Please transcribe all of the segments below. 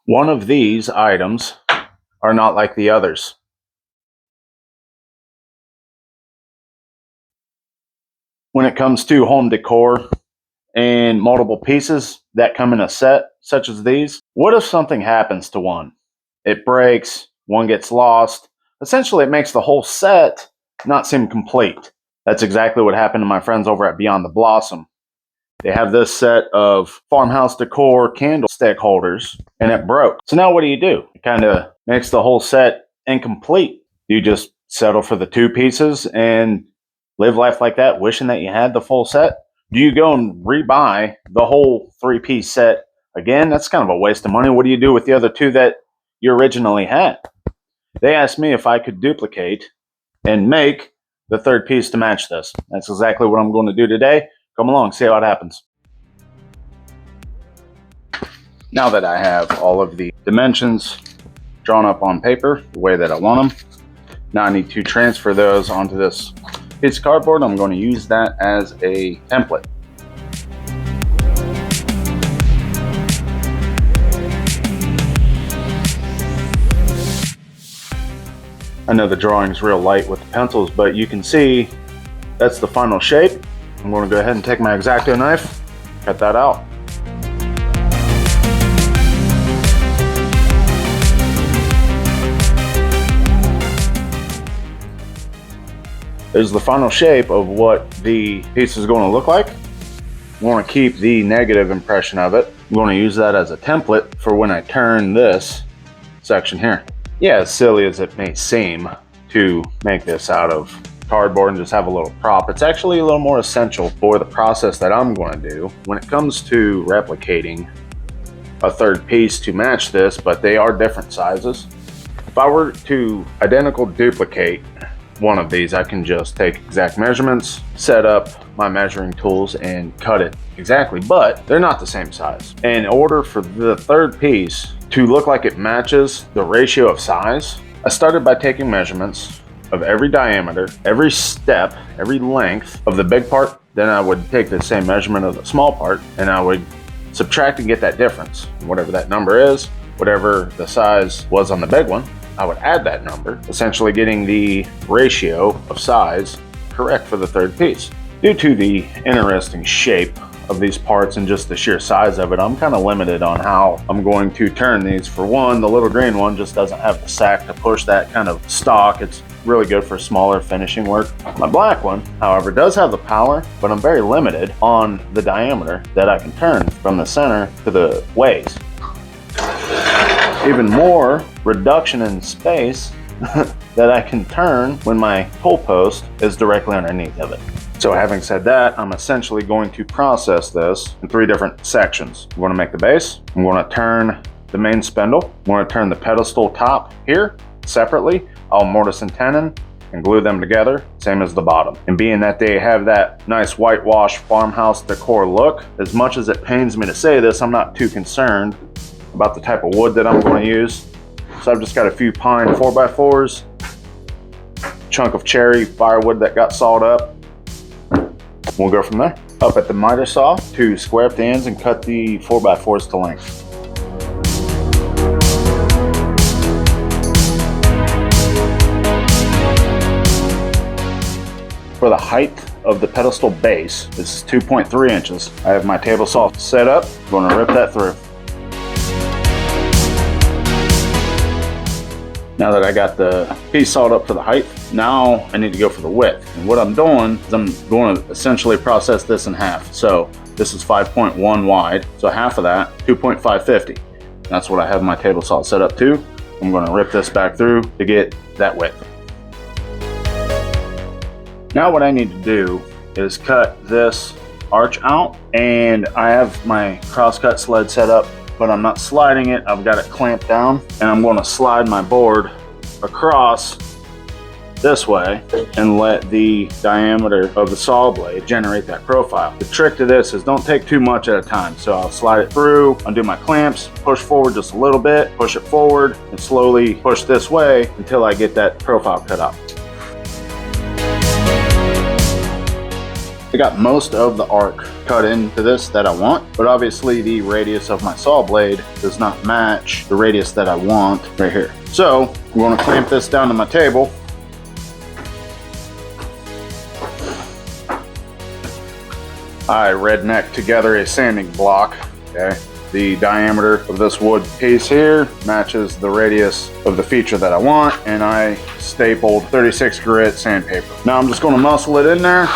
One of these items are not like the others. When it comes to home decor and multiple pieces that come in a set, such as these, what if something happens to one? It breaks, one gets lost. Essentially, it makes the whole set not seem complete. That's exactly what happened to my friends over at Beyond the Blossom. They have this set of farmhouse decor candlestick holders, and it broke. So now what do? It kind of makes the whole set incomplete. Do you just settle for the two pieces and live life like that, wishing that you had the full set? Do you go and rebuy the whole three-piece set again? That's kind of a waste of money. What do you do with the other two that you originally had? They asked me if I could duplicate and make the third piece to match this. That's exactly what I'm going to do today. Come along, see how it happens. Now that I have all of the dimensions drawn up on paper the way that I want them, now I need to transfer those onto this piece of cardboard. I'm going to use that as a template. I know the drawing's real light with the pencils, but you can see that's the final shape. I'm going to go ahead and take my X-Acto knife, cut that out. There's the final shape of what the piece is going to look like. I want to keep the negative impression of it. I'm going to use that as a template for when I turn this section here. Yeah, as silly as it may seem to make this out of cardboard and just have a little prop, it's actually a little more essential for the process that I'm going to do when it comes to replicating a third piece to match this, but they are different sizes. If I were to identical duplicate one of these, I can just take exact measurements, set up my measuring tools, and cut it exactly, but they're not the same size. In order for the third piece to look like it matches the ratio of size, I started by taking measurements of every diameter, every step, every length of the big part. Then I would take the same measurement of the small part and I would subtract and get that difference. Whatever that number is, whatever the size was on the big one, I would add that number, essentially getting the ratio of size correct for the third piece. Due to the interesting shape of these parts and just the sheer size of it, I'm kind of limited on how I'm going to turn these. For one, the little green one just doesn't have the sack to push that kind of stock. It's really good for smaller finishing work. My black one, however, does have the power, but I'm very limited on the diameter that I can turn from the center to the ways. Even more reduction in space that I can turn when my pole post is directly underneath of it. So having said that, I'm essentially going to process this in three different sections. I'm going to make the base, I'm going to turn the main spindle, I'm going to turn the pedestal top here separately. I'll mortise and tenon and glue them together, same as the bottom. And being that they have that nice whitewash farmhouse decor look, as much as it pains me to say this, I'm not too concerned about the type of wood that I'm going to use. So I've just got a few pine 4x4s, chunk of cherry firewood that got sawed up. We'll go from there. Up at the miter saw to square up the ends and cut the 4x4s to length. For the height of the pedestal base, this is 2.3 inches. I have my table saw set up. I'm going to rip that through. Now that I got the piece sawed up for the height, now I need to go for the width. And what I'm doing is I'm going to essentially process this in half. So this is 5.1 wide, so half of that, 2.550. That's what I have my table saw set up to. I'm going to rip this back through to get that width. Now what I need to do is cut this arch out, and I have my crosscut sled set up, but I'm not sliding it. I've got it clamped down, and I'm going to slide my board across this way and let the diameter of the saw blade generate that profile. The trick to this is don't take too much at a time. So I'll slide it through, undo my clamps, push forward just a little bit, push it forward, and slowly push this way until I get that profile cut out. I got most of the arc cut into this that I want, but obviously the radius of my saw blade does not match the radius that I want right here. So I'm going to clamp this down to my table. I redneck together a sanding block, okay? The diameter of this wood piece here matches the radius of the feature that I want, and I stapled 36 grit sandpaper. Now I'm just going to muscle it in there.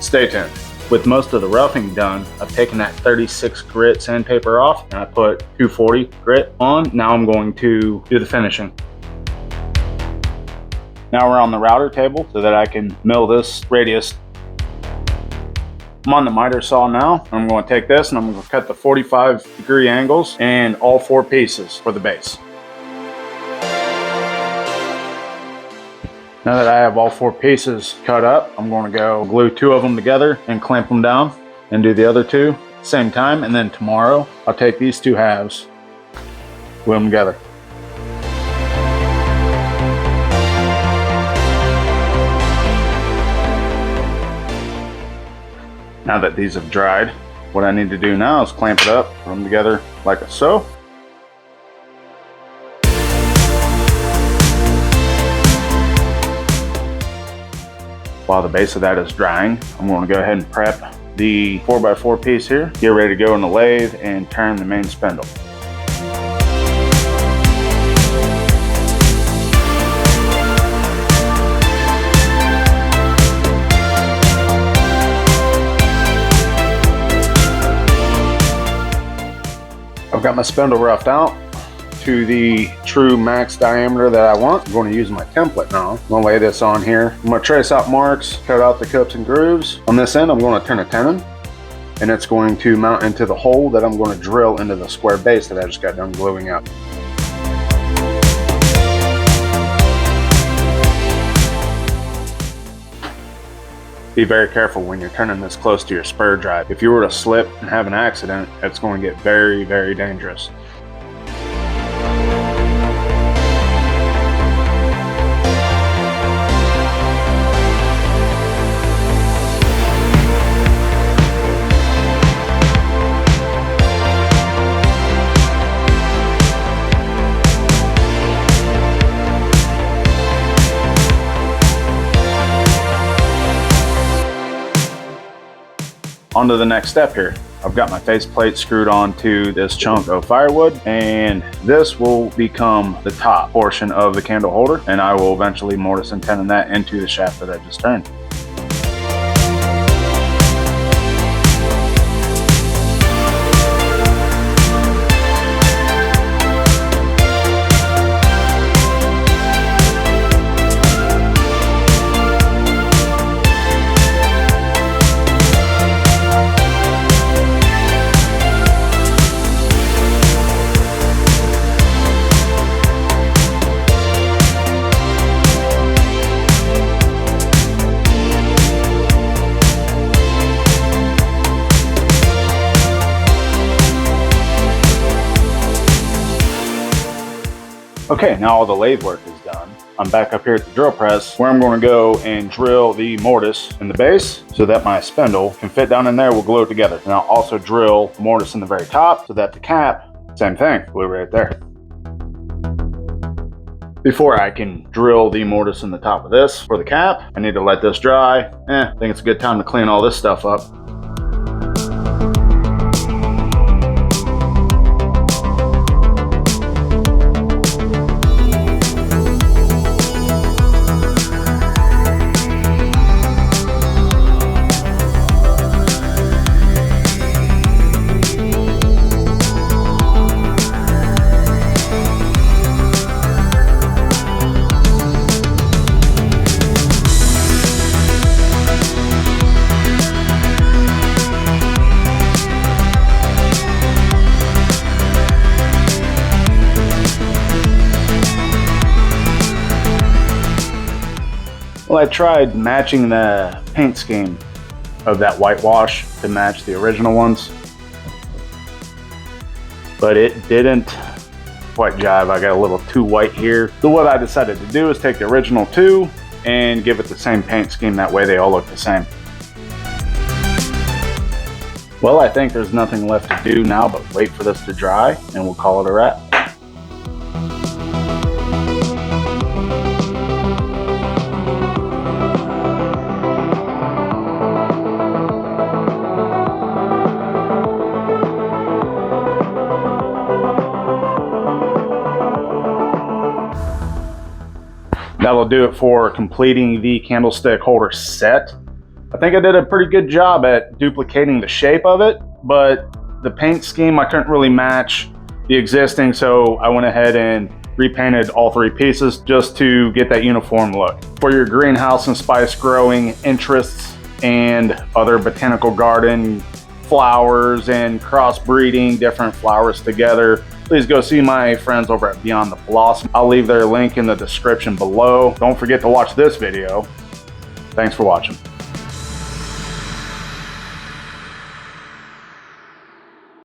Stay tuned. With most of the roughing done, I've taken that 36 grit sandpaper off and I put 240 grit on. Now I'm going to do the finishing. Now we're on the router table so that I can mill this radius. I'm on the miter saw now. I'm going to take this and I'm going to cut the 45-degree angles and all 4 pieces for the base. Now that I have all 4 pieces cut up, I'm going to go glue 2 of them together and clamp them down and do the other 2 at the same time. And then tomorrow I'll take these 2 halves, glue them together. Now that these have dried, what I need to do now is clamp it up, put them together like so. While the base of that is drying, I'm going to go ahead and prep the 4x4 piece here, get ready to go in the lathe and turn the main spindle. I've got my spindle roughed out to the true max diameter that I want. I'm going to use my template now. I'm going to lay this on here. I'm going to trace out marks, cut out the cups and grooves. On this end, I'm going to turn a tenon, and it's going to mount into the hole that I'm going to drill into the square base that I just got done gluing up. Be very careful when you're turning this close to your spur drive. If you were to slip and have an accident, it's going to get very, very dangerous. On to the next step here. I've got my faceplate screwed onto this chunk of firewood, and this will become the top portion of the candle holder, and I will eventually mortise and tenon that into the shaft that I just turned. Okay, now all the lathe work is done. I'm back up here at the drill press where I'm going to go and drill the mortise in the base so that my spindle can fit down in there. We'll glue it together. And I'll also drill mortise in the very top so that the cap, same thing, glue right there. Before I can drill the mortise in the top of this for the cap, I need to let this dry. I think it's a good time to clean all this stuff up. Well, I tried matching the paint scheme of that whitewash to match the original ones, but it didn't quite jive. I got a little too white here. So what I decided to do is take the original 2 and give it the same paint scheme. That way they all look the same. Well, I think there's nothing left to do now but wait for this to dry, and we'll call it a wrap. That'll do it for completing the candlestick holder set. I think I did a pretty good job at duplicating the shape of it, but the paint scheme I couldn't really match the existing, so I went ahead and repainted all three pieces just to get that uniform look. For your greenhouse and spice growing interests and other botanical garden flowers and crossbreeding different flowers together, please go see my friends over at Beyond the Blossom. I'll leave their link in the description below. Don't forget to watch this video. Thanks for watching.